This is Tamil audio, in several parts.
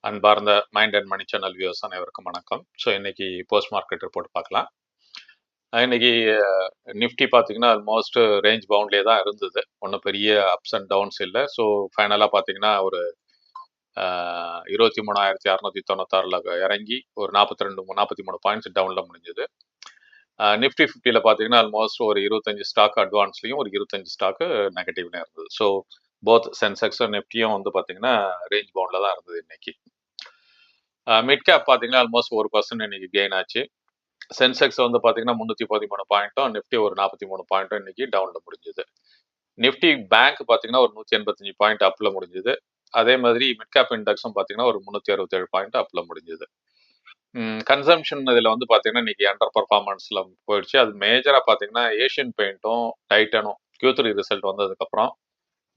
அன்பார்ந்த mind and money channel viewers அனைவருக்கும் வணக்கம். ஸோ இன்னைக்கு போஸ்ட் மார்க்கெட் ரிப்போர்ட் பார்க்கலாம். இன்னைக்கு நிஃப்டி பார்த்தீங்கன்னா ஆல்மோஸ்ட் ரேஞ்ச் பவுண்ட்லேயே தான் இருந்தது. ஒன்றும் பெரிய அப்ஸ் அண்ட் டவுன்ஸ் இல்லை. ஸோ ஃபைனலாக பார்த்தீங்கன்னா ஒரு 23,696 இறங்கி ஒரு 43 பாயிண்ட்ஸ் டவுனில் முடிஞ்சது. நிஃப்டி 50ல பார்த்தீங்கன்னா ஆல்மோஸ்ட் ஒரு 25 ஸ்டாக் அட்வான்ஸ்லையும் ஒரு 25 ஸ்டாக்கு நெகட்டிவ்ல இருந்தது. ஸோ போத் சென்செக்ஸும் நிஃப்டியும் வந்து பார்த்தீங்கன்னா ரேஞ்ச் பவுண்டில் தான் இருந்தது இன்னைக்கு. மிட் கேப் பார்த்தீங்கன்னா ஆல்மோஸ்ட் 1% இன்னைக்கு கெயின் ஆச்சு. சென்செக்ஸ் வந்து பார்த்தீங்கன்னா 313 பாயிண்ட்டும், நிஃப்டி ஒரு 43 பாயிண்ட்டும் இன்னைக்கு டவுனில் முடிஞ்சது. நிஃப்டி பேங்க் பார்த்தீங்கன்னா ஒரு 185 பாயிண்ட் அப்பில் முடிஞ்சது. அதே மாதிரி மிட் கேப் இண்டெக்ஸும் பார்த்தீங்கன்னா ஒரு 367 பாயிண்ட் அப்பில் முடிஞ்சது. கன்சம்ஷன் இதில் வந்து பார்த்தீங்கன்னா இன்னைக்கு அண்டர் பர்ஃபார்மன்ஸில் போயிடுச்சு. அது மேஜராக பார்த்தீங்கன்னா ஏஷியன் பெயிண்ட்டும் டைட்டனும் Q3 ரிசல்ட் வந்ததுக்கப்புறம்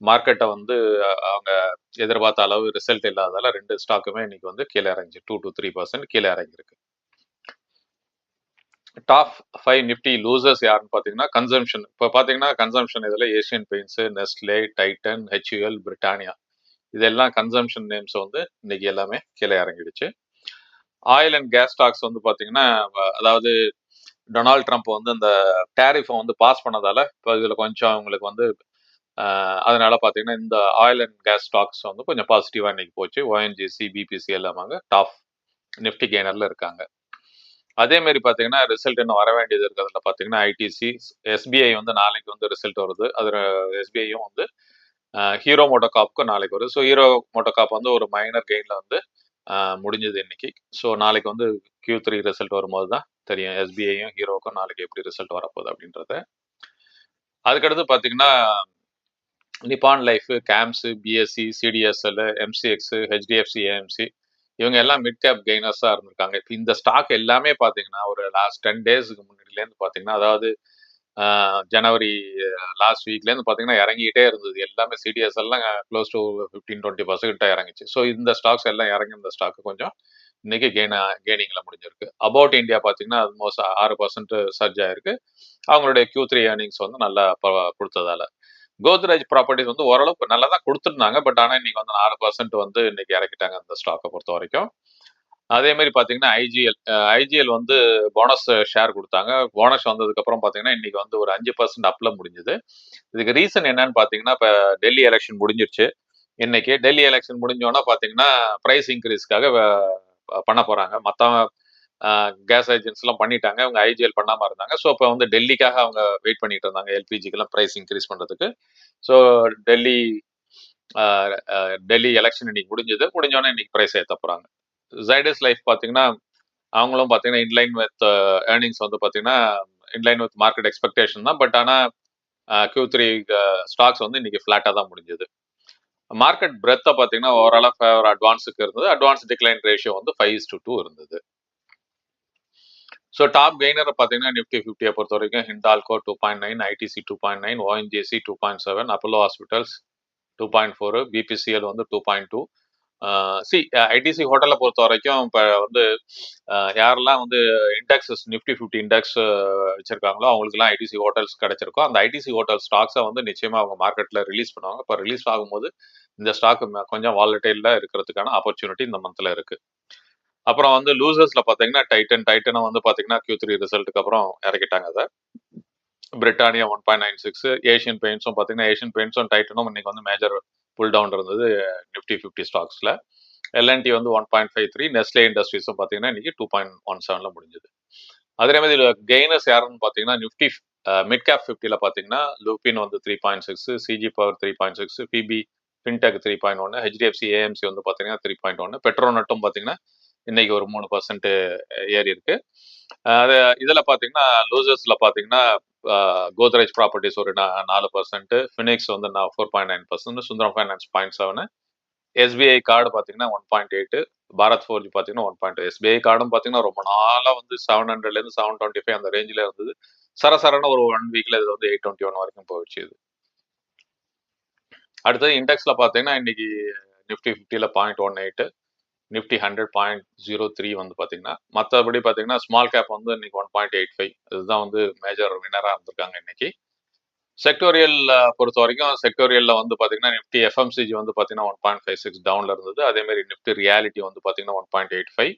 மார்க்கெட்டை வந்து அவங்க எதிர்பார்த்த அளவு ரிசல்ட் இல்லாதால ரெண்டு ஸ்டாக்குமே இன்னைக்கு வந்து கீழே இறங்கி 2 to 3% கீழே இறங்கியிருக்கு. டாப் 5 நிஃப்டி லூசர்ஸ் யாருன்னு பார்த்தீங்கன்னா கன்சம்ஷன். இப்போ பார்த்தீங்கன்னா கன்சம்ஷன் இதில் Asian paints, Nestle, Titan, HUL, Britannia இதெல்லாம் கன்சம்ஷன் நேம்ஸ் வந்து இன்னைக்கு எல்லாமே கீழே இறங்கிடுச்சு. ஆயில் அண்ட் கேஸ் ஸ்டாக்ஸ் வந்து பார்த்தீங்கன்னா அதாவது டொனால்ட் ட்ரம்ப் வந்து அந்த டேரிஃபை வந்து பாஸ் பண்ணதால இப்போ இதில் கொஞ்சம் அவங்களுக்கு வந்து அதனால பார்த்தீங்கன்னா இந்த ஆயில் அண்ட் கேஸ் ஸ்டாக்ஸ் வந்து கொஞ்சம் பாசிட்டிவாக இன்னைக்கு போச்சு. ONGC, BPC எல்லாமாங்க டாப் நிஃப்டி கெய்னரில் இருக்காங்க. அதே மாதிரி பார்த்தீங்கன்னா ரிசல்ட் இன்னும் வர வேண்டியது இருக்கிறதுல பார்த்தீங்கன்னா ஐடிசி, SBI வந்து நாளைக்கு வந்து ரிசல்ட் வருது. அதில் SBIயும் வந்து ஹீரோ மோட்டோகாப்க்கு நாளைக்கு வருது. ஸோ ஹீரோ மோட்டோகாப் வந்து ஒரு மைனர் கெயினில் வந்து முடிஞ்சது இன்னைக்கு. ஸோ நாளைக்கு வந்து Q3 ரிசல்ட் வரும்போது தான் தெரியும் SBIயும் ஹீரோவுக்கும் நாளைக்கு எப்படி ரிசல்ட் வரப்போகுது அப்படின்றத. அதுக்கடுத்து பார்த்தீங்கன்னா Nippon life, CAMS, BSE, CDSL, MCX, HDFC AMC இவங்க எல்லாம் மிட் கேப் கெய்னர்ஸாக இருந்திருக்காங்க. இப்போ இந்த ஸ்டாக் எல்லாமே பார்த்தீங்கன்னா ஒரு லாஸ்ட் 10 டேஸ்க்கு முன்னாடிலேருந்து பார்த்தீங்கன்னா அதாவது ஜனவரி லாஸ்ட் வீக்லேருந்து பார்த்தீங்கன்னா இறங்கிட்டே இருந்தது. எல்லாமே CDSலாம் க்ளோஸ் டு 15-20% இறங்கிச்சு. ஸோ இந்த ஸ்டாக்ஸ் எல்லாம் இறங்கி இந்த ஸ்டாக்கு கொஞ்சம் இன்னைக்கு கெய்னிங்கில் முடிஞ்சிருக்கு. அபவுட் இந்தியா பார்த்தீங்கன்னா ஆல்மோஸ்ட் 6% சர்ஜ் ஆயிருக்கு. அவங்களுடைய Q3 ஏர்னிங்ஸ் வந்து நல்லா கொடுத்ததால. கோத்ரேஜ் ப்ராப்பர்ட்டிஸ் வந்து ஓரளவுக்கு நல்லா தான் கொடுத்துருந்தாங்க. பட் ஆனால் இன்னைக்கு வந்து 4% வந்து இன்னைக்கு இறக்கிட்டாங்க அந்த ஸ்டாக்கை பொறுத்த வரைக்கும். அதே மாதிரி பார்த்தீங்கன்னா ஐஜிஎல் வந்து போனஸ் ஷேர் கொடுத்தாங்க. போனஸ் வந்ததுக்கு அப்புறம் பார்த்தீங்கன்னா இன்னைக்கு வந்து ஒரு 5% அப்ல முடிஞ்சது. இதுக்கு ரீசன் என்னன்னு பார்த்தீங்கன்னா இப்போ டெல்லி எலெக்ஷன் முடிஞ்சிருச்சு. இன்னைக்கு டெல்லி எலெக்ஷன் முடிஞ்சோன்னா பார்த்தீங்கன்னா ப்ரைஸ் இன்க்ரீஸ்க்காக பண்ண போறாங்க. மற்ற கேஸ் ஏஜென்ட்ஸ்லாம் பண்ணிட்டாங்க. அவங்க ஐஜிஎல் பண்ணாமல் இருந்தாங்க. ஸோ இப்போ வந்து டெல்லிக்காக அவங்க வெயிட் பண்ணிட்டு இருந்தாங்க எல்பிஜிக்கெல்லாம் ப்ரைஸ் இன்க்ரீஸ் பண்ணுறதுக்கு. ஸோ டெல்லி எலெக்ஷன் இன்னைக்கு முடிஞ்சோன்னே இன்னைக்கு ப்ரைஸ் ஏற்ற போகிறாங்க. ஜைடஸ் லைஃப் பார்த்தீங்கன்னா அவங்களும் பார்த்தீங்கன்னா இன்லைன் வித் ஏர்னிங்ஸ் வந்து பார்த்தீங்கன்னா இன்லைன் வித் மார்க்கெட் எக்ஸ்பெக்டேஷன் தான். பட் ஆனால் Q3 ஸ்டாக்ஸ் வந்து இன்னைக்கு ஃப்ளாட்டாக தான் முடிஞ்சது. மார்க்கெட் பிரெத்தை பார்த்தீங்கன்னா ஓவராலாக ஃபேவர் அட்வான்ஸுக்கு இருந்தது. அட்வான்ஸ் டிக்ளைன் ரேஷியோ வந்து 5:2 இருந்தது. ஸோ டாப் கெய்னர் பார்த்தீங்கன்னா நிஃப்டி 50 பொறுத்த வரைக்கும் Hindalco 2.9, ITC 2.9, ONGC 2.7, Apollo hospitals 2.4, BPCL வந்து 2.2. ஐடிசி ஹோட்டலை பொறுத்த வரைக்கும் இப்போ வந்து யாரெல்லாம் வந்து இண்டெக்ஸஸ் நிஃப்டி 50 இண்டெக்ஸ் வச்சிருக்காங்களோ அவங்களுக்குலாம் ஐடிசி ஹோட்டல்ஸ் கிடைச்சிருக்கும். அந்த ஐடிசி ஹோட்டல் ஸ்டாக்ஸை வந்து நிச்சயமாக அவங்க மார்க்கெட்டில் ரிலீஸ் பண்ணுவாங்க. இப்போ ரிலீஸ் ஆகும்போது இந்த ஸ்டாக் கொஞ்சம் வாலட்டைலில் இருக்கிறதுக்கான ஆப்பர்ச்சுனிட்டி இந்த மந்த்தில் இருக்குது. அப்புறம் வந்து லூசர்ஸ்ல பாத்தீங்கன்னா டைட்டனை வந்து பாத்தீங்கன்னா Q3 ரிசல்ட்டுக்கு அப்புறம் இறக்கிட்டாங்க. அதை பிரிட்டானியா 1.96, ஏஷியன் பெயிண்ட்ஸும் பாத்தீங்கன்னா ஏஷியன் பெயிண்ட்ஸும் டைட்டனும் இன்னைக்கு வந்து மேஜர் புல் டவுன் இருந்தது நிஃப்டி 50 ஸ்டாக்ஸ்ல. LNT வந்து 1.53, நெஸ்லே இண்டஸ்ட்ரீஸும் பாத்தீங்கன்னா இன்னைக்கு 2.17ல முடிஞ்சது. அதே மாதிரி கெய்னர்ஸ் யாருன்னு பாத்தீங்கன்னா நிஃப்டி மிட் கேப் 50ல பாத்தீங்கன்னா லூபின் வந்து 3.6, CG power 3.6, PB fintech 3.1, HDFC AMC வந்து பாத்தீங்கன்னா 3.1, பெட்ரோநெட்டும் பாத்தீங்கன்னா இன்னைக்கு ஒரு 3% ஏறி இருக்கு. இதுல பாத்தீங்கன்னா லூசர்ஸ்ல பாத்தீங்கன்னா கோத்ரேஜ் ப்ராப்பர்ட்டிஸ் ஒரு 4%, ஃபினிக்ஸ் வந்து 4.9%, சுந்தரம் ஃபைனான்ஸ் 0.7, SBI கார்டு பாத்தீங்கன்னா 1.8, பாரத் ஃபோர்ஜ் பாத்தீங்கன்னா 1.2. SBI கார்டும் பாத்தீங்கன்னா ரொம்ப நாளா வந்து 700ல 725 அந்த ரேஞ்சில இருந்தது. சரசரன ஒரு 1 வீக்ல இது வந்து 821 வரைக்கும் போயிடுச்சு. இது அடுத்தது இண்டெக்ஸ்ல பாத்தீங்கன்னா இன்னைக்கு நிஃப்டி 50ல 0.18, நிஃப்டி 100.03 வந்து பார்த்தீங்கன்னா, மற்றபடி பார்த்தீங்கன்னா ஸ்மால் கேப் வந்து இன்னைக்கு 1.85 இதுதான் வந்து மேஜர் வினராக இருந்திருக்காங்க இன்னைக்கு. செக்டோரியல் பொறுத்த வரைக்கும் செக்டோரியல்ல வந்து பார்த்தீங்கன்னா நிஃப்டி எஃப்எம்சிஜி வந்து பார்த்தீங்கன்னா 1.56 டவுன்ல இருந்தது. அதே மாதிரி நிஃப்டி ரியாலிட்டி வந்து பார்த்தீங்கன்னா 1.85,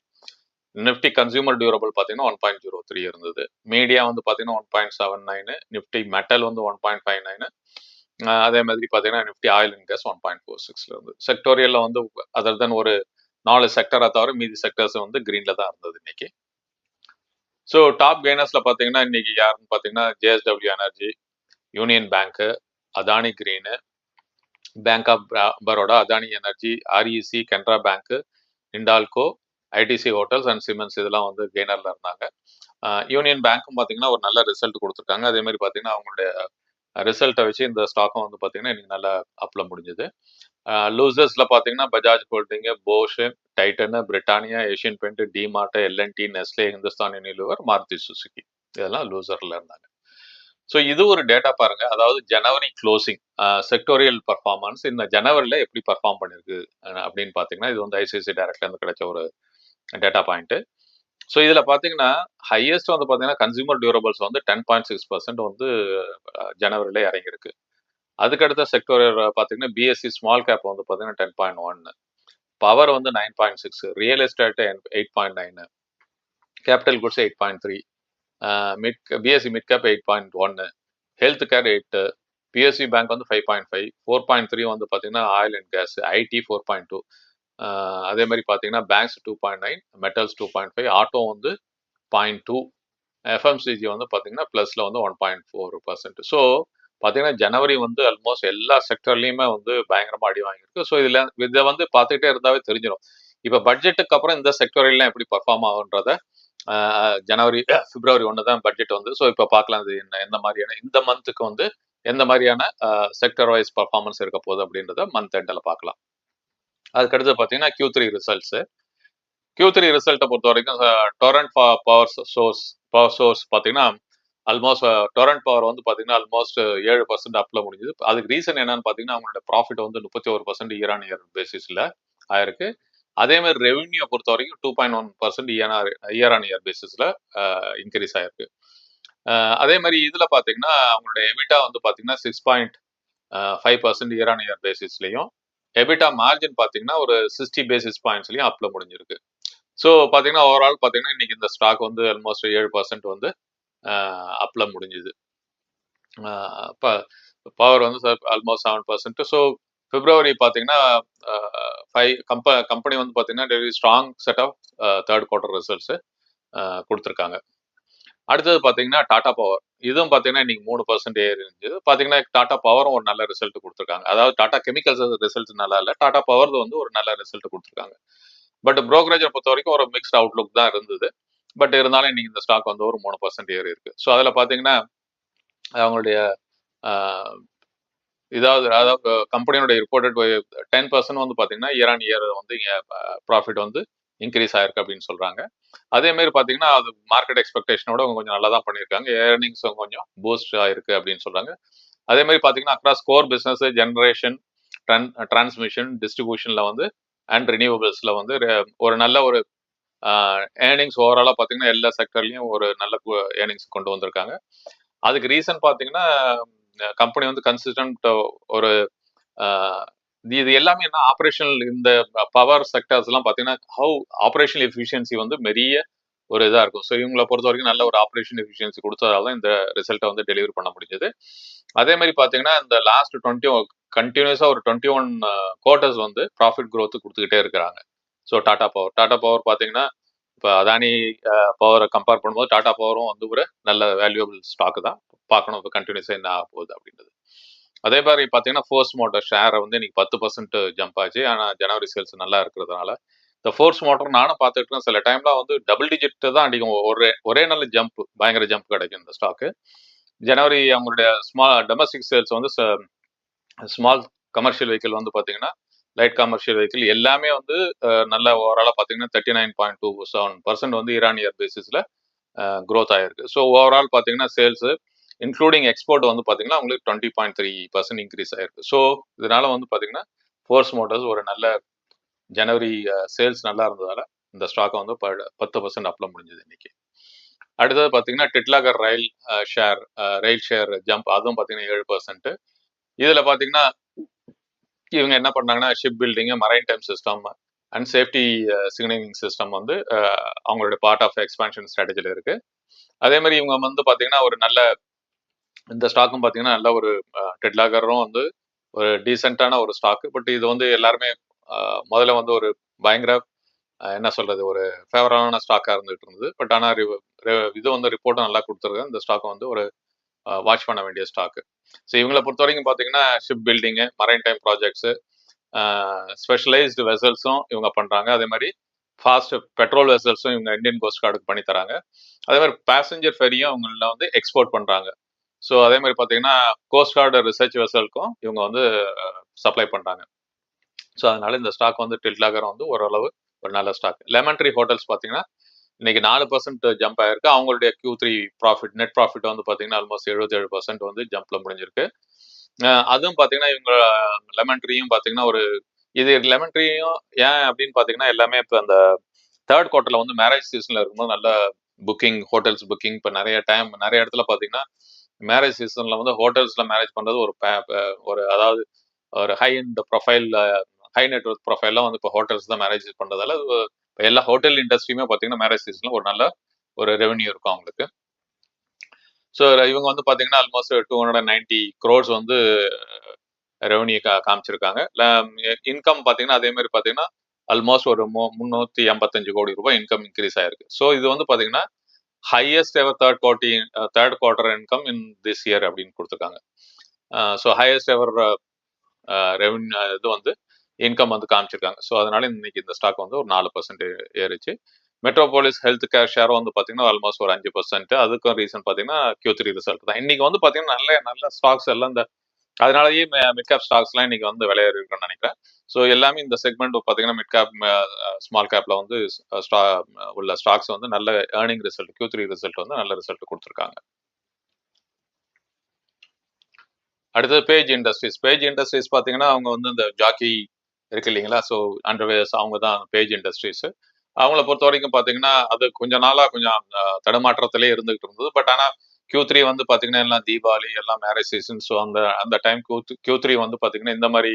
நிஃப்டி கன்சியூமர் டியூரபிள் பார்த்தீங்கன்னா 1.03 இருந்தது. மீடியா வந்து பார்த்தீங்கன்னா 1.79, நிஃப்டி மெட்டல் வந்து 1.59, அதே மாதிரி பார்த்தீங்கன்னா நிஃப்டி ஆயில் அண்ட் கேஸ் 1.46 இருந்தது. செக்டோரியல்ல வந்து அதர் தென் ஒரு 4 செக்டரை தவிர மீதி செக்டர்ஸ் வந்து கிரீன்ல தான் இருந்தது இன்னைக்கு. ஸோ டாப் கெய்னர்ஸ்ல பார்த்தீங்கன்னா இன்னைக்கு யாருன்னு பார்த்தீங்கன்னா JSW energy, union bank, Adani green, bank of Baroda, Adani energy, REC, Canara bank, Hindalco, ITC hotels and cements இதெல்லாம் வந்து கெய்னர்ல இருந்தாங்க. யூனியன் பேங்க்கும் பார்த்தீங்கன்னா ஒரு நல்ல ரிசல்ட் கொடுத்துருக்காங்க. அதே மாதிரி பார்த்தீங்கன்னா அவங்களுடைய ரிசல்ட்டை வச்சு இந்த ஸ்டாக்கும் வந்து பார்த்தீங்கன்னா இன்னைக்கு நல்லா அப்ல முடிஞ்சது. லூசர்ஸ்ல பார்த்தீங்கன்னா Bajaj holding, Bosch, Titan, Britannia, Asian paint, DMart, L and T, Nestle, Hindustan Unilever, Maruti Suzuki இதெல்லாம் லூசர்ல இருந்தாங்க. ஸோ இது ஒரு டேட்டா பாருங்க. அதாவது ஜனவரி க்ளோசிங் செக்டோரியல் பர்ஃபார்மன்ஸ் இந்த ஜனவரியில எப்படி பர்ஃபார்ம் பண்ணிருக்கு அப்படின்னு பார்த்தீங்கன்னா இது வந்து ஐசிஐசி டைரக்ட்ல இருந்து கிடைச்ச ஒரு டேட்டா பாயிண்ட். ஸோ இதில் பார்த்தீங்கன்னா ஹையஸ்ட் வந்து பார்த்தீங்கன்னா கன்சியூமர் டியூரபிள்ஸ் வந்து 10.6% வந்து ஜனவரியில இறங்கியிருக்கு. அதுக்கடுத்த செக்டர் பார்த்தீங்கன்னா பிஎஸ்சி ஸ்மால் கேப் வந்து பார்த்தீங்கன்னா 10.1, பவர் வந்து 9.6, real estate 8.9, capital goods 8.3, BSc mid cap 8.1, health care 8, BSc bank வந்து 5.5, 4.3 வந்து பார்த்தீங்கன்னா ஆயில் அண்ட் கேஸ், ஐடி 4.2, அதே மாதிரி பார்த்தீங்கன்னா பேங்க்ஸ் 2.9, மெட்டல்ஸ் 2.5, ஆட்டோ வந்து 0.2, எஃப்எம்சிஜி வந்து பார்த்தீங்கன்னா ப்ளஸ்ல வந்து 1.4%. ஸோ பார்த்தீங்கன்னா ஜனவரி வந்து ஆல்மோஸ்ட் எல்லா செக்டர்லையுமே வந்து பயங்கரமா அடி வாங்கியிருக்கு. ஸோ இதை வந்து பார்த்துக்கிட்டே இருந்தாவே தெரிஞ்சிடும். இப்போ பட்ஜெட்டுக்கு அப்புறம் இந்த செக்டர்லாம் எப்படி பர்ஃபார்ம் ஆகுன்றத ஜனவரி பிப்ரவரி 1 தான் பட்ஜெட் வந்து. ஸோ இப்போ பார்க்கலாம் இது எந்த மாதிரியான இந்த மந்த்துக்கு வந்து எந்த மாதிரியான செக்டர் வைஸ் பர்ஃபார்மன்ஸ் இருக்க போகுது அப்படின்றத மந்த் எண்டில் பார்க்கலாம். அதுக்கடுத்து பார்த்தீங்கன்னா Q3 ரிசல்ட்ஸ். Q3 ரிசல்ட்டை பொறுத்த வரைக்கும் டொரண்ட் பவர் சோர்ஸ் பார்த்தீங்கன்னா ஆல்மோஸ்ட் டொரண்ட் பவர் வந்து பார்த்தீங்கன்னா ஆல்மோஸ்ட் 7% அப்ல முடிஞ்சது. அதுக்கு ரீசன் என்னன்னு பார்த்தீங்கன்னா அவங்களோட ப்ராஃபிட் வந்து 31% இயர் ஆன் இயர் பேசிஸ்ல ஆயிருக்கு. அதே மாதிரி ரெவன்யூ பொறுத்த வரைக்கும் 2.1% இயர் ஆன் இயர் பேசிஸ்ல இன்க்ரீஸ் ஆயிருக்கு. அதே மாதிரி இதுல பாத்தீங்கன்னா அவங்களுடைய எபிட்டா வந்து பாத்தீங்கன்னா 6.5% இயர் ஆன் இயர் பேசிஸ்லயும், எபிட்டா மார்ஜின் பாத்தீங்கன்னா ஒரு 60 பேசிஸ் பாயிண்ட்ஸ்லயும் அப்ல முடிஞ்சிருக்கு. ஸோ பாத்தீங்கன்னா ஓவரால் பாத்தீங்கன்னா இன்னைக்கு இந்த ஸ்டாக் வந்து ஆல்மோஸ்ட் 7% வந்து அப்ல முடிஞ்சுது. பவர் வந்து ஆல்மோஸ்ட் 7%. ஸோ பிப்ரவரி பார்த்தீங்கன்னா கம்பெனி வந்து பார்த்தீங்கன்னா very strong set of third quarter results கொடுத்துருக்காங்க. அடுத்தது பார்த்தீங்கன்னா டாடா பவர், இதுவும் பார்த்தீங்கன்னா இன்னைக்கு 3% ஏறி இருந்துச்சு. பார்த்தீங்கன்னா டாடா பவரும் ஒரு நல்ல ரிசல்ட் கொடுத்துருக்காங்க. அதாவது டாடா கெமிக்கல்ஸ் ரிசல்ட் நல்லா இல்லை, டாடா பவர் வந்து ஒரு நல்ல ரிசல்ட் கொடுத்துருக்காங்க. பட் புரோக்கரேஜை பொறுத்த வரைக்கும் ஒரு மிக்ஸ்ட் அவுட்லுக் தான் இருந்தது. பட் இருந்தாலும் இன்னைக்கு இந்த ஸ்டாக் வந்து ஒரு 3% ஏறி இருக்கு. ஸோ அதில் பார்த்தீங்கன்னா அவங்களுடைய அதாவது கம்பெனியோட ரிப்போர்ட்டட் 10% வந்து பார்த்தீங்கன்னா இயர் ஆன் இயர் வந்து ப்ராஃபிட் வந்து இன்க்ரீஸ் ஆயிருக்கு அப்படின்னு சொல்றாங்க. அதே மாதிரி பார்த்தீங்கன்னா அது மார்க்கெட் எக்ஸ்பெக்டேஷனோட கொஞ்சம் நல்லா தான் பண்ணியிருக்காங்க. ஏர்னிங்ஸும் கொஞ்சம் பூஸ்ட் ஆயிருக்கு அப்படின்னு சொல்றாங்க. அதே மாதிரி பார்த்தீங்கன்னா across core business, generation, transmission, டிஸ்ட்ரிபியூஷன்ல வந்து அண்ட் ரினியூவபிள்ஸ்ல வந்து ஒரு நல்ல ஒரு ஏர்னிங்ஸ் ஓவராலாக பார்த்தீங்கன்னா எல்லா செக்டர்லையும் ஒரு நல்ல ஏர்னிங்ஸ் கொண்டு வந்திருக்காங்க. அதுக்கு ரீசன் பார்த்தீங்கன்னா கம்பெனி வந்து கன்சிஸ்டன்ட் ஒரு இது எல்லாமே என்ன ஆப்ரேஷனல் இந்த பவர் செக்டர்ஸ் எல்லாம் பார்த்தீங்கன்னா ஹவு ஆப்ரேஷனல் எஃபிஷியன்சி வந்து பெரிய ஒரு இதாக இருக்கும். ஸோ இவங்களை பொறுத்த வரைக்கும் நல்ல ஒரு ஆப்ரேஷன் எஃபிஷியன்சி கொடுத்ததால தான் இந்த ரிசல்ட்டை வந்து டெலிவரி பண்ண முடிஞ்சது. அதே மாதிரி பார்த்தீங்கன்னா இந்த லாஸ்ட் 21 கண்டினியூஸாக ஒரு 21 குவார்ட்டர்ஸ் வந்து ப்ராஃபிட் க்ரோத் கொடுத்துக்கிட்டே இருக்கிறாங்க. ஸோ டாடா பவர் பார்த்தீங்கன்னா இப்போ அதானி பவரை கம்பேர் பண்ணும்போது டாடா பவரும் வந்து ஒரு நல்ல வேல்யூபிள் ஸ்டாக் தான். பார்க்கணும் இப்போ கண்டினியூஸாக என்ன ஆக போகுது அப்படின்றது. அதே மாதிரி பார்த்தீங்கன்னா ஃபோர்ஸ் மோட்டார் ஷேரை வந்து இன்னைக்கு 10% ஜம்ப் ஆச்சு. ஆனால் ஜனவரி சேல்ஸ் நல்லா இருக்கிறதுனால இந்த ஃபோர்ஸ் மோட்டார் நானும் பார்த்துட்டு இருக்கேன். சில டைம்ல வந்து டபுள் டிஜிட் தான் அடிக்கும். ஒரே நல்ல ஜம்ப், பயங்கர ஜம்ப் கிடைக்கும் இந்த ஸ்டாக்கு. ஜனவரி அவங்களுடைய டொமஸ்டிக் சேல்ஸ் வந்து ஸ்மால் கமர்ஷியல் வெஹிக்கிள் வந்து பார்த்தீங்கன்னா லைட் கமர்ஷியல் வெஹிக்கிள் எல்லாமே வந்து நல்ல ஓவராலாக பார்த்தீங்கன்னா 39.27% வந்து இயர் ஆன் இயர் பேசிஸில் க்ரோத் ஆயிருக்கு. ஸோ ஓவரால் பார்த்தீங்கன்னா சேல்ஸ் இன்க்ளூடிங் எக்ஸ்போர்ட் வந்து பார்த்தீங்கன்னா உங்களுக்கு 20.3% இன்க்ரீஸ் ஆயிருக்கு. ஸோ இதனால வந்து பார்த்தீங்கன்னா ஃபோர்ஸ் மோட்டார்ஸ் ஒரு நல்ல ஜனவரி சேல்ஸ் நல்லா இருந்ததால இந்த ஸ்டாக்கை வந்து 10% அப்ல முடிஞ்சது இன்னைக்கு. அடுத்தது பார்த்தீங்கன்னா டிட்லாகர் ரயில் ஷேர் ஜம்ப், அதுவும் பார்த்தீங்கன்னா 7%. இதில் பார்த்தீங்கன்னா இவங்க என்ன பண்ணாங்கன்னா ship building, marine time system and safety signalling system வந்து அவங்களுடைய பார்ட் ஆஃப் எக்ஸ்பான்ஷன் ஸ்ட்ராட்டஜியில் இருக்கு. அதே மாதிரி இவங்க வந்து பார்த்தீங்கன்னா ஒரு நல்ல இந்த ஸ்டாக்கும் பார்த்தீங்கன்னா நல்ல ஒரு டெட்லாகரும் வந்து ஒரு டீசெண்டான ஒரு ஸ்டாக்கு. பட் இது வந்து எல்லாருமே முதல்ல வந்து ஒரு பயங்கர என்ன சொல்றது ஒரு ஃபேவரான ஸ்டாக்காக இருந்துகிட்டு இருந்தது. பட் ஆனால் இது வந்து ரிப்போர்ட்டும் நல்லா கொடுத்துருக்கு. இந்த ஸ்டாக் வந்து ஒரு வாட்ச் பண்ண வேண்டிய ஸ்டாக்கு. ஸோ இவங்களை பொறுத்த வரைக்கும் பார்த்தீங்கன்னா ship building, marine time projects, specialized வெசல்ஸும் இவங்க பண்ணுறாங்க. அதே மாதிரி ஃபாஸ்ட் பெட்ரோல் வெசல்ஸும் இவங்க இந்தியன் கோஸ்ட் கார்டுக்கு பண்ணி தராங்க. அதே மாதிரி பேசஞ்சர் ஃபெரியும் இவங்கள வந்து எக்ஸ்போர்ட் பண்ணுறாங்க. ஸோ அதே மாதிரி பார்த்தீங்கன்னா கோஸ்ட் கார்டு ரிசர்ச் வெசலுக்கும் இவங்க வந்து சப்ளை பண்ணுறாங்க. ஸோ அதனால இந்த ஸ்டாக் வந்து டில்டாகர் வந்து ஓரளவு ஒரு நல்ல ஸ்டாக். லெமன் ட்ரீ ஹோட்டல்ஸ் பார்த்தீங்கன்னா இன்னைக்கு 4% ஜம்ப் ஆயிருக்கு. அவங்களுடைய Q3 ப்ராஃபிட், நெட் ப்ராஃபிட் வந்து பார்த்தீங்கன்னா ஆல்மோஸ்ட் 77% வந்து ஜம்ப்ல முடிஞ்சிருக்கு. அதுவும் பார்த்தீங்கன்னா இவங்க லெமன் ட்ரீயும் பார்த்தீங்கன்னா இது லெமன் ட்ரீயும் ஏன் அப்படின்னு பார்த்தீங்கன்னா எல்லாமே இப்போ அந்த தேர்ட் குவார்ட்டர்ல வந்து மேரேஜ் சீசன்ல இருக்கும்போது நல்ல புக்கிங், ஹோட்டல்ஸ் புக்கிங் இப்போ நிறைய இடத்துல பார்த்தீங்கன்னா மேரேஜ் சீசன்ல வந்து ஹோட்டல்ஸ்ல மேரேஜ் பண்றது ஒரு அதாவது ஒரு ஹை நெட்வொர்க் ப்ரொஃபைல்லாம் வந்து இப்போ ஹோட்டல்ஸ் தான் மேரேஜ் பண்றதால இப்போ எல்லா ஹோட்டல் இண்டஸ்ட்ரியுமே பார்த்தீங்கன்னா மேரேஜ் சீசன்ல ஒரு நல்ல ஒரு ரெவன்யூ இருக்கும் அவங்களுக்கு. ஸோ இவங்க வந்து பார்த்தீங்கன்னா ஆல்மோஸ்ட் 290 crores வந்து ரெவன்யூ காமிச்சிருக்காங்க. இன்கம் பார்த்தீங்கன்னா அதே மாதிரி பார்த்தீங்கன்னா ஆல்மோஸ்ட் ஒரு 385 கோடி ரூபாய் இன்கம் இன்க்ரீஸ் ஆயிருக்கு. ஸோ இது வந்து பார்த்தீங்கன்னா highest ever third quarter income in this year அப்படின்னு கொடுத்துருக்காங்க. ஸோ ஹையஸ்ட் எவர் ரெவன்யூ இது வந்து இன்கம் வந்து காமிச்சிருக்காங்க. ஸோ அதனால இன்னைக்கு இந்த ஸ்டாக் வந்து ஒரு 4% ஏறிச்சு. மெட்ரோபாலிஸ் ஹெல்த் கேர் ஷேரும் வந்து பார்த்தீங்கன்னா ஆல்மோஸ்ட் ஒரு 5%. அதுக்கும் ரீசன் பார்த்தீங்கன்னா Q3 ரிசல்ட் தான். இன்னைக்கு வந்து பார்த்தீங்கன்னா நல்ல ஸ்டாக்ஸ் எல்லாம் அதனாலயே மிட் கேப் ஸ்டாக்ஸ்லாம் இன்னைக்கு வந்து விளையாடி இருக்குன்னு நினைக்கிறேன். ஸோ எல்லாமே இந்த செக்மெண்ட் பார்த்தீங்கன்னா மிட் கேப், ஸ்மால் கேப்ல வந்து உள்ள ஸ்டாக்ஸ் வந்து நல்ல ஏர்னிங் ரிசல்ட், Q3 ரிசல்ட் வந்து நல்ல ரிசல்ட் கொடுத்துருக்காங்க. அடுத்தது பேஜ் இண்டஸ்ட்ரீஸ் பார்த்தீங்கன்னா அவங்க வந்து இந்த ஜாக்கி இருக்கு இல்லைங்களா, ஸோ அண்டர்வேர்ஸ் அவங்க தான் பேஜ் இண்டஸ்ட்ரீஸ். அவங்கள பொறுத்த வரைக்கும் பார்த்தீங்கன்னா அது கொஞ்ச நாளா கொஞ்சம் தடுமாற்றத்திலே இருந்துகிட்டு இருந்தது. பட் ஆனால் Q3 வந்து பார்த்தீங்கன்னா எல்லாம் தீபாவளி, எல்லாம் மேரேஜ் சீசன். ஸோ அந்த டைம் Q3 வந்து பார்த்தீங்கன்னா இந்த மாதிரி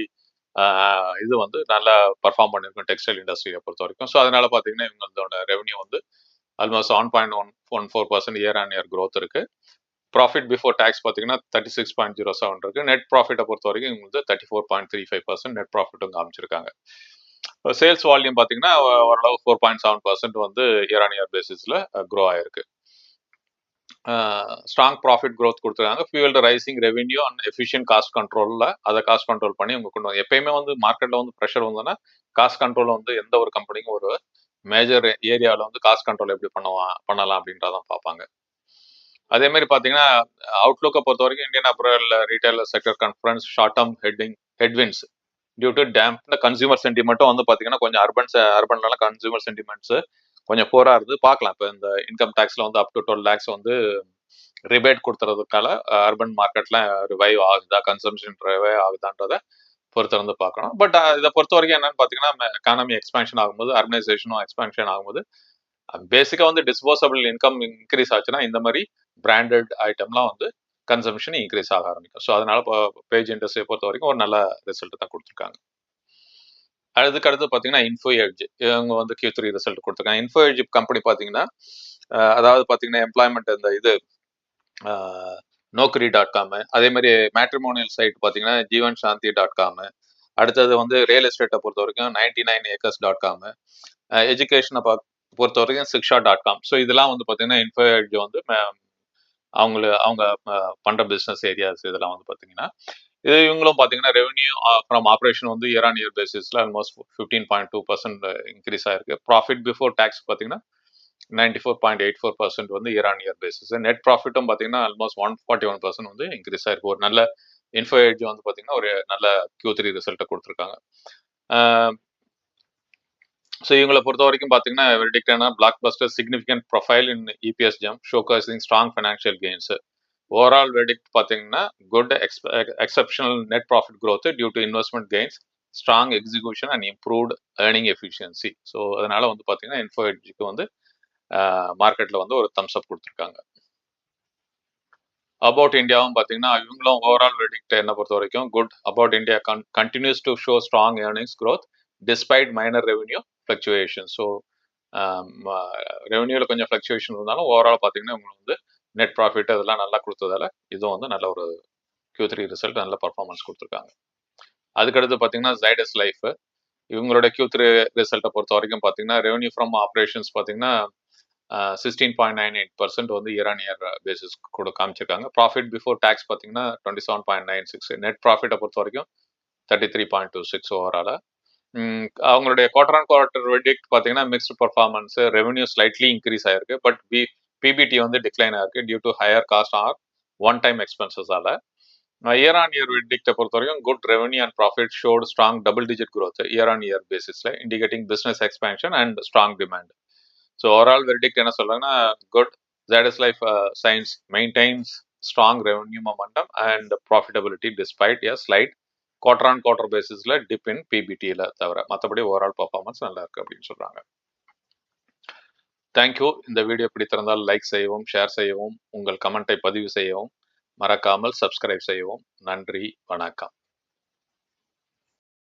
இது வந்து நல்லா பர்ஃபார்ம் பண்ணியிருக்கும் டெக்ஸ்டைல் இண்டஸ்ட்ரியை பொறுத்த வரைக்கும். ஸோ அதனால பார்த்தீங்கன்னா இவங்களோட ரெவன்யூ வந்து almost 1.14% year on year growth இருக்கு. ப்ராஃபிட் பிஃபோர் டேக்ஸ் பார்த்தீங்கன்னா 36.07 இருக்கு. நெட் ப்ராஃபிட்டை பொறுத்த வரைக்கும் இவங்களுக்கு 34.35% நெட் ப்ராஃபிட்டும் காமிச்சிருக்காங்க. சேல்ஸ் வால்யூம் பார்த்தீங்கன்னா ஓரளவு 4.7% வந்து இயர் ஆன் இயர் பேசிஸில் க்ரோ ஆயிருக்கு. ஸ்ட்ராங் ப்ராஃபிட் க்ரோத் கொடுத்துருக்காங்க. Fuelled rising revenue and efficient cost கண்ட்ரோலில் அதை காஸ்ட் கண்ட்ரோல் பண்ணி அவங்க கொண்டு எப்பயுமே வந்து மார்க்கெட்டில் வந்து ப்ரெஷர் வந்தோன்னா காஸ்ட் கண்ட்ரோல் வந்து எந்த ஒரு கம்பெனிக்கும் ஒரு மேஜர் ஏரியாவில் வந்து காஸ்ட் கண்ட்ரோல் எப்படி பண்ணலாம் அப்படின்றதான் பார்ப்பாங்க. அதே மாதிரி பார்த்தீங்கன்னா அவுட்லுக்கை பொறுத்த வரைக்கும் Indian apparel retail sector conference short term headwinds due to damped consumer சென்டிமெண்ட்டும் வந்து பார்த்தீங்கன்னா கொஞ்சம் அர்பன்லாம் கன்சியூமர் சென்டிமெண்ட்ஸ் கொஞ்சம் போராக இருந்து பார்க்கலாம். இப்போ இந்த இன்கம் டேக்ஸில் வந்து அப் டு 12 lakhs வந்து ரிபேட் கொடுத்துறதுக்கால அர்பன் மார்க்கெட்ல ரிவைவ் ஆகுதா, கன்சம்ஷன் ரிவைவ் ஆகுதான்றதை பொறுத்திருந்து பார்க்கணும். பட் இதை பொறுத்த வரைக்கும் என்னன்னு பார்த்தீங்கன்னா எக்கானமி எக்ஸ்பான்ஷன் ஆகும்போது, அர்பனைசேஷனும் எக்ஸ்பான்ஷன் ஆகும்போது பேசிக்காக வந்து டிஸ்போசபிள் இன்கம் இன்க்ரீஸ் ஆச்சுன்னா இந்த மாதிரி பிராண்டட் ஐட்டம்லாம் வந்து கன்சம்ஷன் இன்க்ரீஸ் ஆக ஆரம்பிக்கும். ஸோ அதனால பேஜ் இண்டஸ்ட்ரியை பொறுத்த வரைக்கும் ஒரு நல்ல ரிசல்ட் தான் கொடுத்துருக்காங்க. அடுத்து பார்த்தீங்கன்னா இன்ஃபோ எட்ஜ், இவங்க வந்து Q3 ரிசல்ட் கொடுத்துருக்காங்க. இன்ஃபோ எட்ஜ் கம்பெனி பார்த்தீங்கன்னா அதாவது பார்த்தீங்கன்னா எம்ப்ளாய்மெண்ட் இந்த இது Naukri.com, அதே மாதிரி மேட்ரிமோனியல் சைட் பார்த்தீங்கன்னா jeevanShanti.com, அடுத்தது வந்து ரியல் எஸ்டேட்டை பொறுத்த வரைக்கும் 99acres.com, எஜுகேஷனை பொறுத்த வரைக்கும் Shiksha.com. ஸோ இதெல்லாம் வந்து பார்த்தீங்கன்னா இன்ஃபோ எட்ஜ் வந்து அவங்க பண்ற பிஸ்னஸ் ஏரியாஸ் இதெல்லாம் வந்து பார்த்தீங்கன்னா இவங்களும் பார்த்தீங்கன்னா ரெவன்யூ ஃப்ரம் ஆப்ரேஷன் வந்து இயர் ஆன் இயர் பேசிஸில் ஆல்மோஸ்ட் 15.2% இன்க்ரீஸ் ஆயிருக்கு. ப்ராஃபிட் பிஃபோர் டேக்ஸ் பார்த்தீங்கன்னா 94.84% வந்து year on year basis. Net ப்ராஃபிட்டும் பார்த்தீங்கன்னா ஆல்மோஸ்ட் 141% வந்து இன்க்ரீஸ் ஆயிருக்கு. ஒரு நல்ல இன்ஃபோ எட்ஜ் வந்து பார்த்தீங்கன்னா ஒரு நல்ல Q3 ரிசல்ட்டை கொடுத்துருக்காங்க. ஸோ இவங்களை பொறுத்த வரைக்கும் பார்த்தீங்கன்னா வெர்டிக்டான blockbuster significant profile in EPS jump showcasing strong financial gains. Overall verdict பார்த்தீங்கன்னா good exceptional net profit growth due to investment gains, strong execution and improved earning efficiency. So அதனால வந்து பார்த்தீங்கன்னா இன்ஃபோ எட்ஜுக்கு வந்து மார்க்கெட்டில் வந்து ஒரு தம்ஸ் அப் கொடுத்துருக்காங்க. அபவுட் இந்தியாவும் பார்த்தீங்கன்னா இவங்களும் ஓவரால் வெர்டிக்ட் என்ன பொறுத்த வரைக்கும் good. Abbott India continues to show strong earnings growth despite minor revenue fluctuation. So ரெவன்யூவில் கொஞ்சம் ஃப்ளக்சுவேஷன் இருந்தாலும் ஓவரால் பார்த்தீங்கன்னா இவங்களுக்கு வந்து நெட் ப்ராஃபிட் அதெல்லாம் நல்லா கொடுத்ததால இதுவும் வந்து நல்ல ஒரு Q3 ரிசல்ட் நல்ல பர்ஃபார்மன்ஸ் கொடுத்துருக்காங்க. அதுக்கடுத்து பார்த்தீங்கன்னா ஜைடஸ் லைஃப் இவங்களோட Q3 ரிசல்ட்டை பொறுத்த வரைக்கும் பார்த்தீங்கன்னா ரெவன்யூ ஃப்ரம் ஆப்ரேஷன்ஸ் பார்த்தீங்கன்னா 16.98% வந்து இயர் ஆன் இயர் பேசிஸ் கூட காமிச்சிருக்காங்க. ப்ராஃபிட் பிஃபோர் டேக்ஸ் பார்த்தீங்கன்னா 27.96. நெட் ப்ராஃபிட்டை பொறுத்த வரைக்கும் 33.26 ஓவரால. அவங்களுடைய குவார்டர் ஆன் குவார்டர் வெர்டிக்ட் பார்த்தீங்கன்னா mixed performance. Revenue slightly increase ஆயிருக்கு, பட் பிபிடி வந்து டிக்ளைன் ஆயிருக்கு due to higher cost or one time எக்ஸ்பென்சஸால. இயர் ஆன் இயர் வெர்டிக்டை பொறுத்த வரைக்கும் good revenue and profit showed strong double digit growth year on year பேசிஸ்ல indicating business expansion and strong demand. So overall verdict என்ன சொல்றாங்கன்னா good. Zydus Life Science maintains strong revenue momentum and profitability despite a slight quarter on quarter basisல dip in PBT-ல தவிர மற்றபடி ஓவரால் பர்ஃபார்மன்ஸ் நல்லா இருக்கு அப்படின்னு சொல்றாங்க. தேங்க்யூ. இந்த வீடியோ பிடித்திருந்தால் லைக் செய்யவும், ஷேர் செய்யவும், உங்கள் கமெண்ட்டை பதிவு செய்யவும், மறக்காமல் சப்ஸ்கிரைப் செய்யவும். நன்றி, வணக்கம்.